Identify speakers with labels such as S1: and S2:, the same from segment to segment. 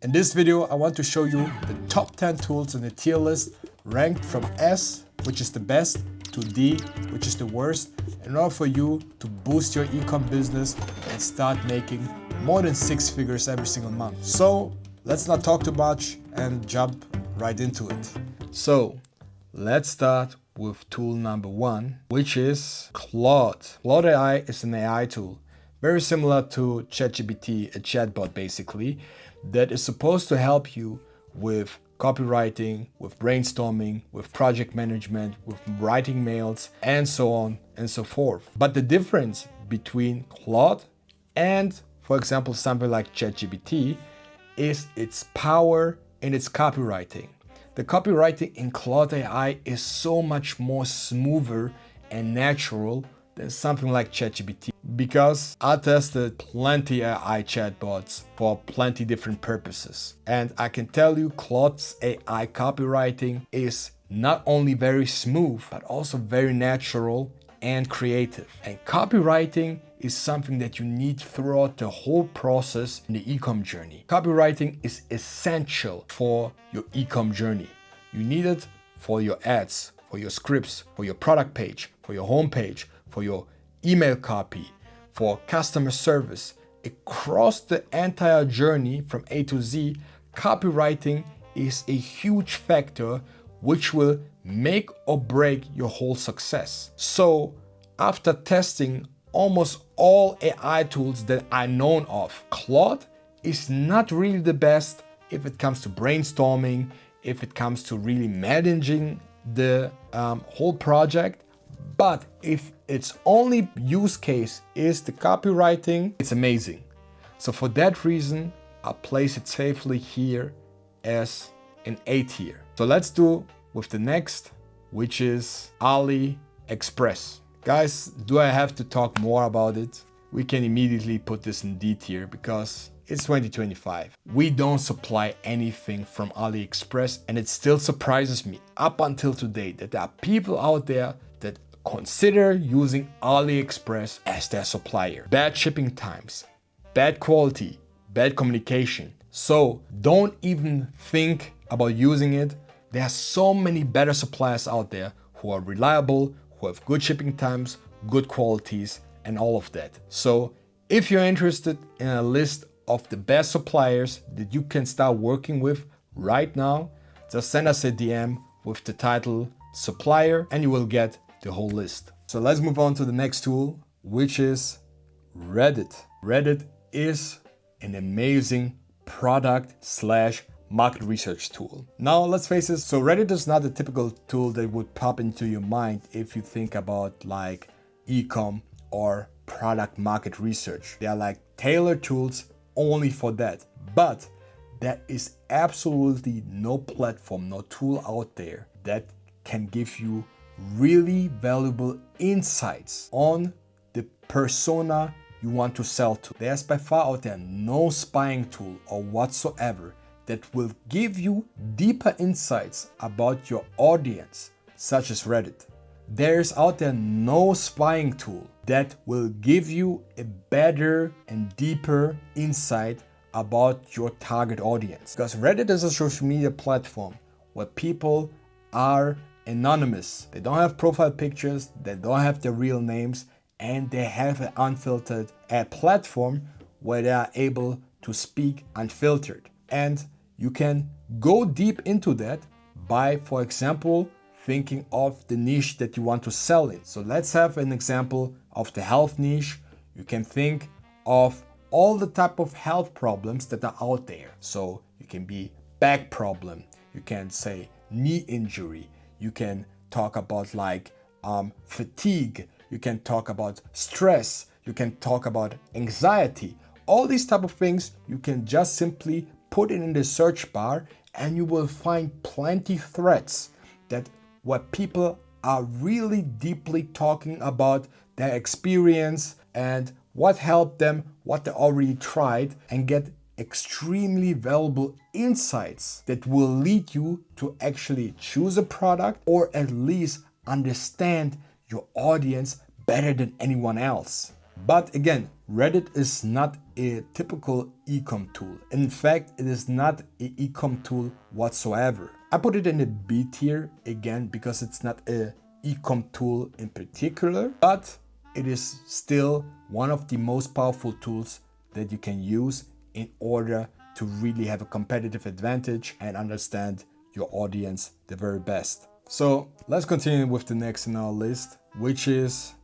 S1: In this video, I want to show you the top 10 tools in the tier list ranked from S, which is the best, to D, which is the worst, in order for you to boost your e-com business and start making more than 6 figures every single month. So let's not talk too much and jump right into it. So let's start with tool number 1, which is Claude. Claude AI is an AI tool, very similar to ChatGPT, a chatbot basically, that is supposed to help you with copywriting, with brainstorming, with project management, with writing mails, and so on and so forth. But the difference between Claude and, for example, something like ChatGPT is its power in its copywriting. The copywriting in Claude AI is so much more smoother and natural than something like ChatGPT, because I tested plenty AI chatbots for plenty different purposes. And I can tell you Claude's AI copywriting is not only very smooth, but also very natural and creative. And copywriting is something that you need throughout the whole process in the e-com journey. Copywriting is essential for your e-com journey. You need it for your ads, for your scripts, for your product page, for your homepage, for your email copy, for customer service. Across the entire journey from A to Z, copywriting is a huge factor which will make or break your whole success. So after testing almost all AI tools that I know of, Claude is not really the best if it comes to brainstorming, if it comes to really managing the whole project. But if its only use case is the copywriting, it's amazing. So for that reason, I'll place it safely here as an A tier. So let's do with the next, which is AliExpress. Guys, do I have to talk more about it? We can immediately put this in D tier because it's 2025. We don't supply anything from AliExpress, and it still surprises me up until today that there are people out there that consider using AliExpress as their supplier. Bad shipping times, bad quality, bad communication. So don't even think about using it. There are so many better suppliers out there who are reliable, who have good shipping times, good qualities, and all of that. So if you're interested in a list of the best suppliers that you can start working with right now, just send us a DM with the title supplier and you will get the whole list. So let's move on to the next tool, which is Reddit. Reddit is an amazing product/market research tool. Now let's face it, so Reddit is not a typical tool that would pop into your mind if you think about like e-com or product market research. They are like tailored tools only for that. But there is absolutely no platform, no tool out there that can give you really valuable insights on the persona you want to sell to. There's by far out there no spying tool or whatsoever that will give you deeper insights about your audience, such as Reddit. There's out there no spying tool that will give you a better and deeper insight about your target audience. Because Reddit is a social media platform where people are anonymous. They don't have profile pictures, they don't have their real names, and they have an unfiltered ad platform where they are able to speak unfiltered. And you can go deep into that by, for example, thinking of the niche that you want to sell in. So let's have an example of the health niche. You can think of all the type of health problems that are out there. So you can be back problem, you can say knee injury, you can talk about like fatigue, you can talk about stress, you can talk about anxiety. All these type of things you can just simply put it in the search bar and you will find plenty threads that where people are really deeply talking about their experience and what helped them, what they already tried, and get extremely valuable insights that will lead you to actually choose a product or at least understand your audience better than anyone else. But again, Reddit is not a typical e-com tool. In fact, it is not an e-com tool whatsoever. I put it in the B tier again because it's not a e-com tool in particular, but it is still one of the most powerful tools that you can use in order to really have a competitive advantage and understand your audience the very best. So let's continue with the next in our list, which is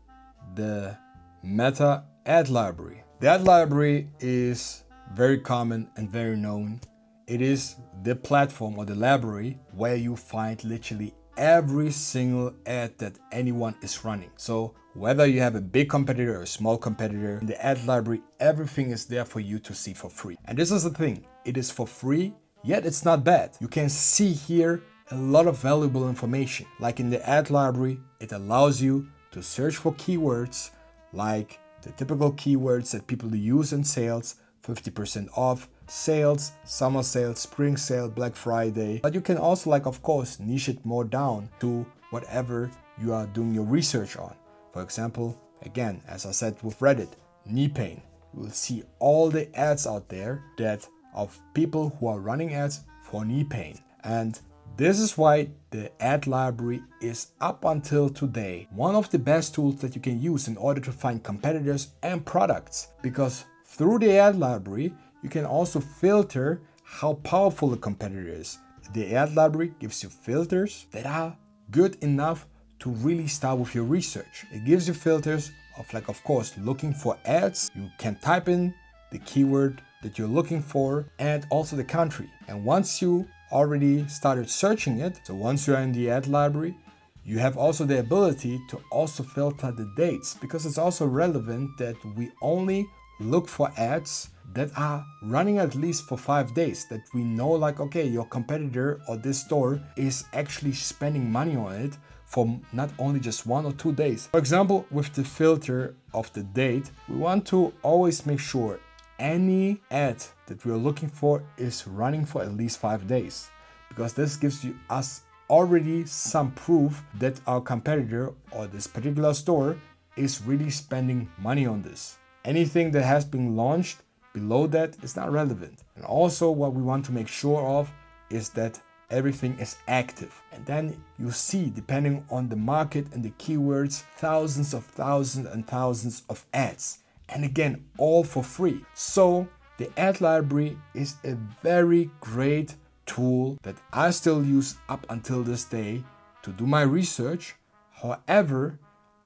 S1: the Meta ad library. The ad library is very common and very known. It is the platform or the library where you find literally every single ad that anyone is running. So whether you have a big competitor or a small competitor, in the ad library, everything is there for you to see for free. And this is the thing, it is for free, yet it's not bad. You can see here a lot of valuable information. Like in the ad library, it allows you to search for keywords like the typical keywords that people use in sales, 50% off, sales, summer sales, spring sale, Black Friday. But you can also, like, of course, niche it more down to whatever you are doing your research on. For example, again, as I said with Reddit, knee pain. You will see all the ads out there that of people who are running ads for knee pain. And this is why the ad library is up until today one of the best tools that you can use in order to find competitors and products. Because through the ad library, you can also filter how powerful a competitor is. The ad library gives you filters that are good enough to really start with your research. It gives you filters of, like, of course, looking for ads. You can type in the keyword that you're looking for and also the country. And once you already started searching it, so once you're in the ad library, you have also the ability to also filter the dates, because it's also relevant that we only look for ads that are running at least for 5 days, that we know, like, okay, your competitor or this store is actually spending money on it for not only just 1 or 2 days. For example, with the filter of the date, we want to always make sure any ad that we're looking for is running for at least 5 days, because this gives us already some proof that our competitor or this particular store is really spending money on this. Anything that has been launched below that is not relevant. And also what we want to make sure of is that everything is active. And then you see, depending on the market and the keywords, thousands and thousands of ads. And again, all for free. So the ad library is a very great tool that I still use up until this day to do my research. However,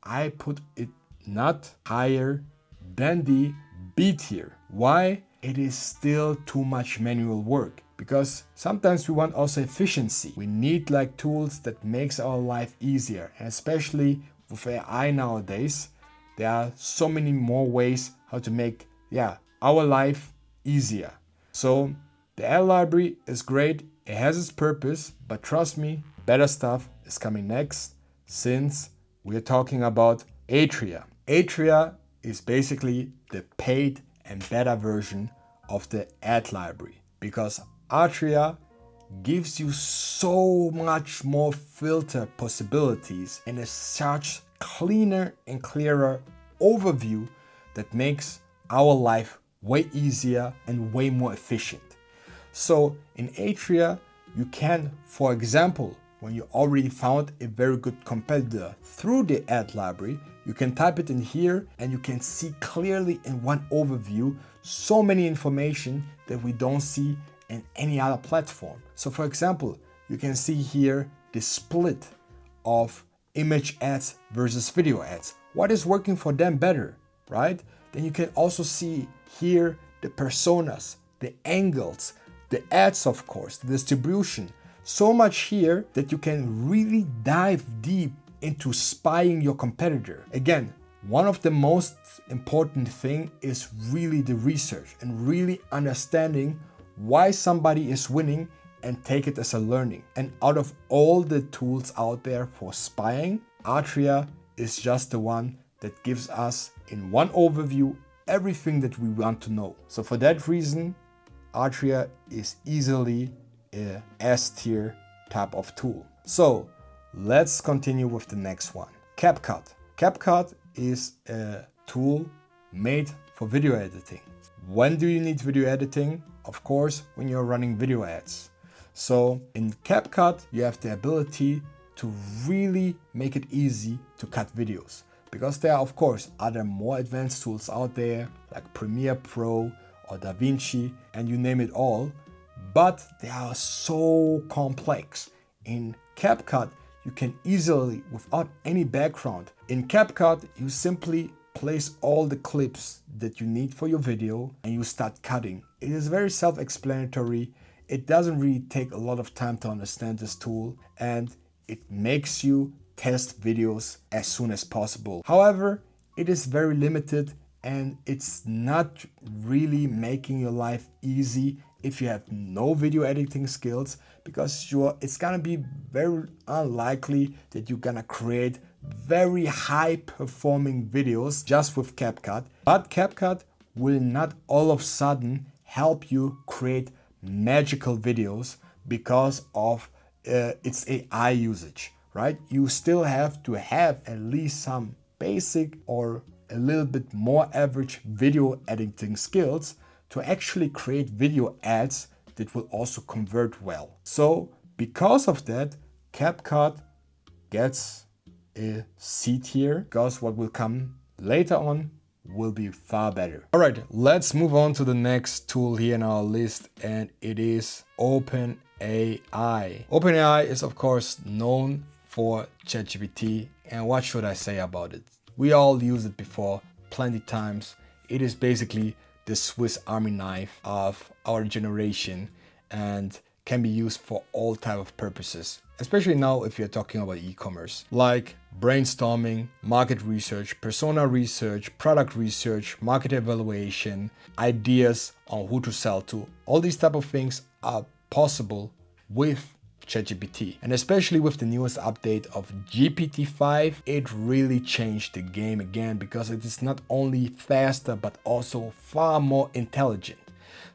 S1: I put it not higher than the B tier. Why? It is still too much manual work, because sometimes we want also efficiency. We need, like, tools that makes our life easier, and especially with AI nowadays, there are so many more ways how to make our life easier. So the ad library is great, it has its purpose, but trust me, better stuff is coming next, since we're talking about Atria. Atria is basically the paid and better version of the ad library, because Atria gives you so much more filter possibilities and a such cleaner and clearer overview that makes our life way easier and way more efficient. So in Atria, you can, for example, when you already found a very good competitor through the ad library, you can type it in here and you can see clearly in one overview so many information that we don't see in any other platform. So for example, you can see here the split of image ads versus video ads. What is working for them better, right? Then you can also see here the personas, the angles, the ads, of course, the distribution. So much here that you can really dive deep into spying your competitor. Again, one of the most important thing is really the research and really understanding why somebody is winning and take it as a learning. And out of all the tools out there for spying, Atria is just the one that gives us in one overview everything that we want to know. So for that reason, Atria is easily a S tier type of tool. So let's continue with the next one. CapCut. CapCut is a tool made for video editing. When do you need video editing? Of course, when you're running video ads. So in CapCut, you have the ability to really make it easy to cut videos, because there are, of course, other more advanced tools out there like Premiere Pro or DaVinci, and you name it all, but they are so complex. In CapCut, you can easily, without any background, in CapCut, you simply place all the clips that you need for your video and you start cutting. It is very self-explanatory. It doesn't really take a lot of time to understand this tool, and it makes you test videos as soon as possible. However, it is very limited and it's not really making your life easy if you have no video editing skills, because it's gonna be very unlikely that you're gonna create very high performing videos just with CapCut. But CapCut will not all of a sudden help you create magical videos because of its AI usage, right? You still have to have at least some basic or a little bit more average video editing skills to actually create video ads that will also convert well. So because of that, CapCut gets a C tier, because what will come later on will be far better. All right, let's move on to the next tool here in our list, and it is OpenAI. OpenAI is of course known for ChatGPT, and what should I say about it? We all used it before plenty times. It is basically the Swiss Army knife of our generation and can be used for all type of purposes, especially now if you're talking about e-commerce, like brainstorming, market research, persona research, product research, market evaluation, ideas on who to sell to. All these type of things are possible with ChatGPT. And especially with the newest update of GPT-5, it really changed the game again, because it is not only faster but also far more intelligent.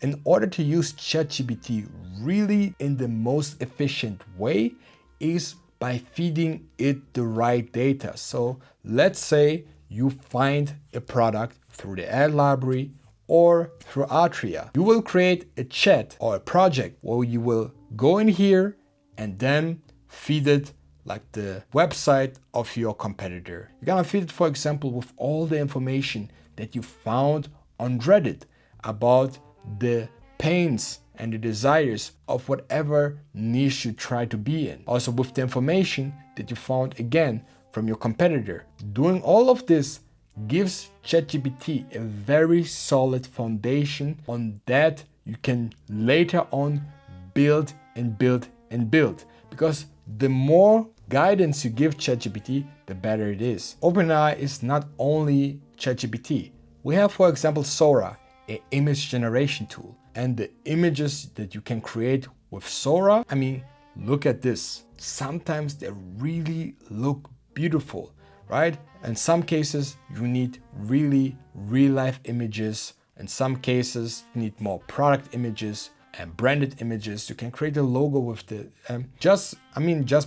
S1: In order to use ChatGPT really in the most efficient way is by feeding it the right data. So let's say you find a product through the ad library or through Atria. You will create a chat or a project where you will go in here and then feed it like the website of your competitor. You're gonna feed it, for example, with all the information that you found on Reddit about the pains and the desires of whatever niche you try to be in. Also with the information that you found again from your competitor. Doing all of this gives ChatGPT a very solid foundation. On that you can later on build and build and build, because the more guidance you give ChatGPT, the better it is. OpenAI is not only ChatGPT. We have, for example, Sora, an image generation tool, and the images that you can create with Sora, I mean, look at this. Sometimes they really look beautiful, right? In some cases, you need really real-life images. In some cases, you need more product images and branded images. You can create a logo with the just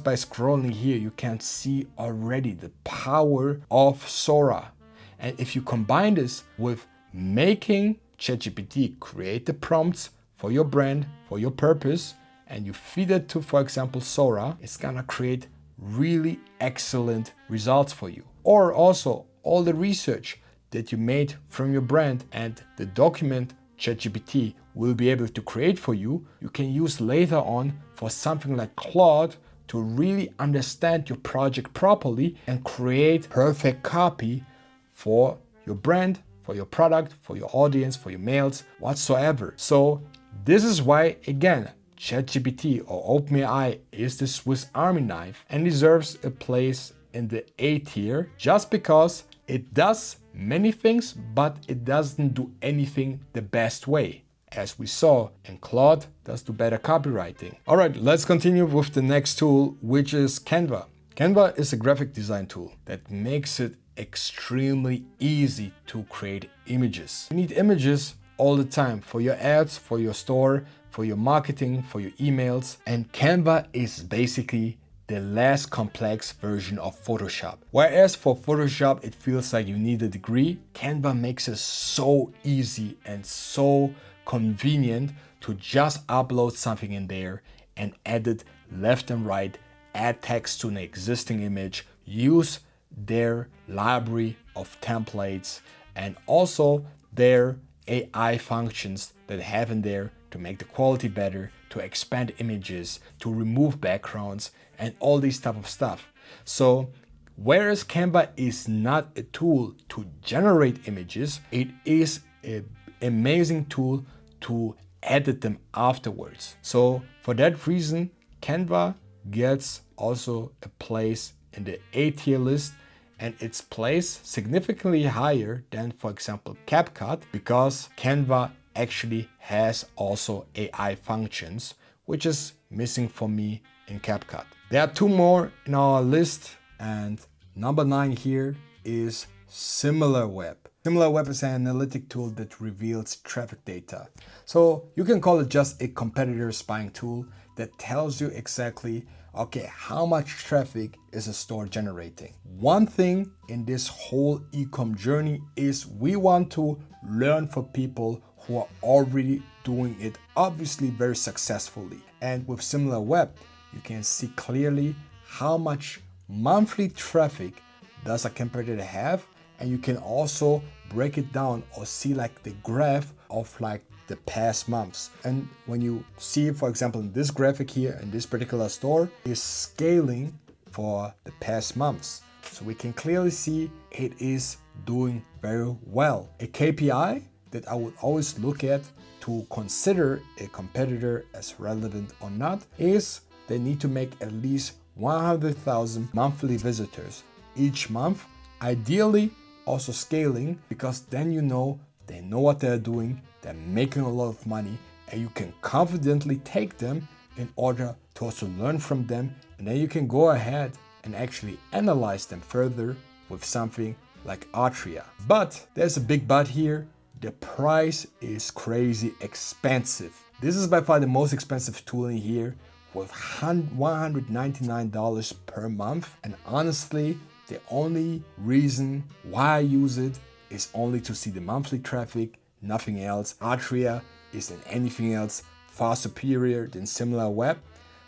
S1: by scrolling here you can see already the power of Sora. And if you combine this with making ChatGPT create the prompts for your brand, for your purpose, and you feed it to, for example, Sora, it's gonna create really excellent results for you. Or also all the research that you made from your brand and the document ChatGPT will be able to create for you, you can use later on for something like Claude to really understand your project properly and create perfect copy for your brand, for your product, for your audience, for your mails, whatsoever. So this is why, again, ChatGPT or OpenAI is the Swiss Army knife and deserves a place in the A tier, just because it does many things, but it doesn't do anything the best way. As we saw, and Claude does do better copywriting. All right, let's continue with the next tool, which is Canva. Canva is a graphic design tool that makes it extremely easy to create images. You need images all the time for your ads, for your store, for your marketing, for your emails. And Canva is basically the less complex version of Photoshop. Whereas for Photoshop, it feels like you need a degree, Canva makes it so easy and so convenient to just upload something in there and edit left and right, add text to an existing image, use their library of templates and also their AI functions that they have in there to make the quality better, to expand images, to remove backgrounds and all these type of stuff. So whereas Canva is not a tool to generate images, it is an amazing tool to edit them afterwards. So for that reason, Canva gets also a place in the A tier list, and its place significantly higher than, for example, CapCut, because Canva actually has also AI functions, which is missing for me in CapCut. There are two more in our list, and number 9 here is SimilarWeb. SimilarWeb is an analytic tool that reveals traffic data. So you can call it just a competitor spying tool that tells you exactly, okay, how much traffic is a store generating. One thing in this whole e-com journey is we want to learn from people who are already doing it obviously very successfully. And with SimilarWeb, you can see clearly how much monthly traffic does a competitor have, and you can also break it down or see like the graph of like the past months. And when you see, for example, in this graphic here in this particular store is scaling for the past months. So we can clearly see it is doing very well. A KPI that I would always look at to consider a competitor as relevant or not is they need to make at least 100,000 monthly visitors each month, ideally also scaling, because then you know they know what they're doing, they're making a lot of money, and you can confidently take them in order to also learn from them, and then you can go ahead and actually analyze them further with something like Atria. But there's a big but here. The price is crazy expensive. This is by far the most expensive tool in here with $199 per month. And honestly, the only reason why I use it is only to see the monthly traffic, nothing else. Atria isn't anything else far superior than SimilarWeb.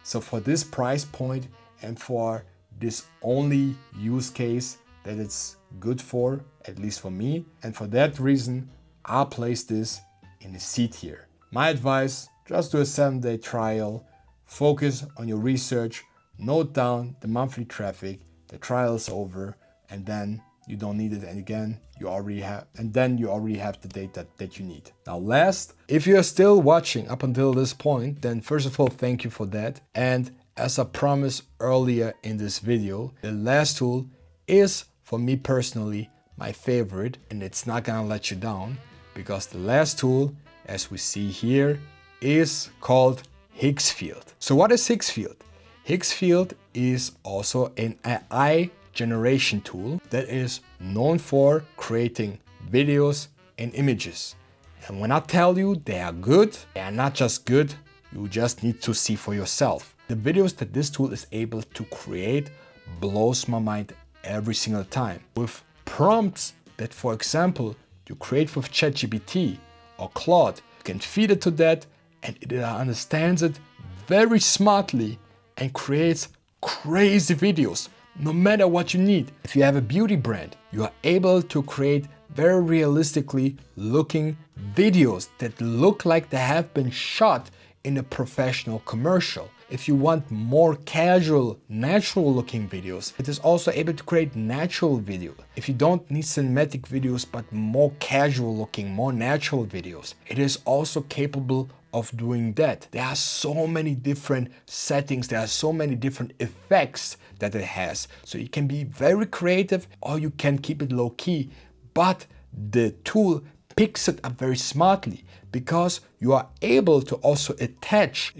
S1: So for this price point and for this only use case that it's good for, at least for me, and for that reason, I'll place this in the C tier. My advice, just do a 7-day trial, focus on your research, note down the monthly traffic, the trial is over, and then you don't need it again. You already have the data that you need. Now last, if you are still watching up until this point, then first of all, thank you for that. And as I promised earlier in this video, the last tool is, for me personally, my favorite, and it's not gonna let you down, because the last tool, as we see here, is called Higgsfield. So what is Higgsfield? Higgsfield is also an AI generation tool that is known for creating videos and images. And when I tell you they are good, they are not just good, you just need to see for yourself. The videos that this tool is able to create blows my mind every single time. With prompts that, for example, you create with ChatGPT or Claude, you can feed it to that and it understands it very smartly and creates crazy videos, no matter what you need. If you have a beauty brand, you are able to create very realistically looking videos that look like they have been shot in a professional commercial. If you want more casual, natural looking videos, it is also able to create natural video. If you don't need cinematic videos, but more casual looking, more natural videos, it is also capable of doing that. There are so many different settings, there are so many different effects that it has. So you can be very creative or you can keep it low key, but the tool picks it up very smartly, because you are able to also attach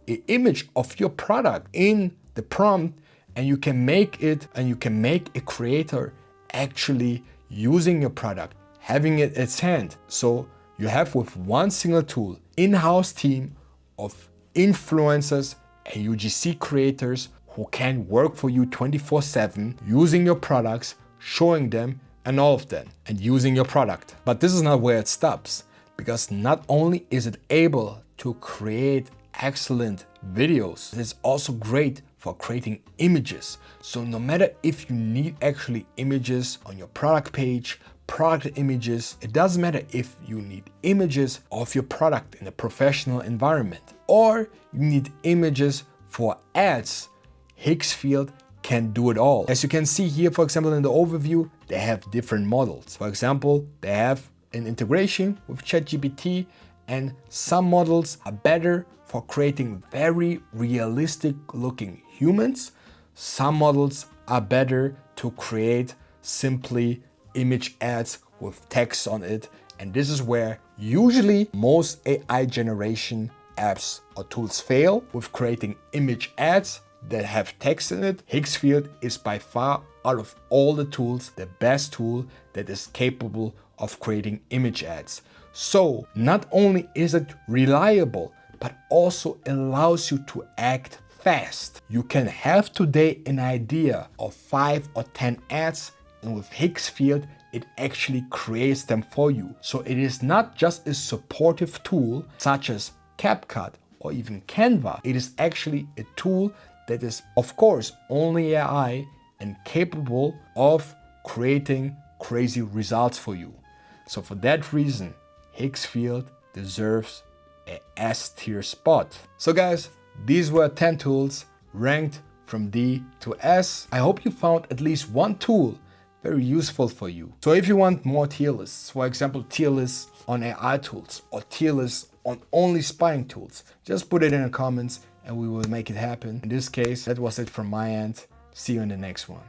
S1: an image of your product in the prompt, and you can make a creator actually using your product, having it at its hand. So you have with one single tool in-house team of influencers, and UGC creators who can work for you 24/7 using your products, showing them and all of them, and using your product. But this is not where it stops, because not only is it able to create excellent videos, it is also great for creating images. So no matter if you need actually images on your product page, product images, it doesn't matter if you need images of your product in a professional environment, or you need images for ads, Higgsfield can do it all. As you can see here, for example, in the overview, they have different models. For example, they have an integration with ChatGPT, and some models are better for creating very realistic looking humans. Some models are better to create simply image ads with text on it. And this is where usually most AI generation apps or tools fail with creating image ads that have text in it. Higgsfield is by far, out of all the tools, the best tool that is capable of creating image ads. So not only is it reliable, but also allows you to act fast. You can have today an idea of 5 or 10 ads, and with Higgsfield, it actually creates them for you. So it is not just a supportive tool such as CapCut or even Canva. It is actually a tool that is, of course, only AI and capable of creating crazy results for you. So for that reason, Higgsfield deserves a S-tier spot. So guys, these were 10 tools ranked from D to S. I hope you found at least one tool very useful for you. So if you want more tier lists, for example, tier lists on AI tools or tier lists on only spying tools, just put it in the comments and we will make it happen. In this case, that was it from my end. See you in the next one.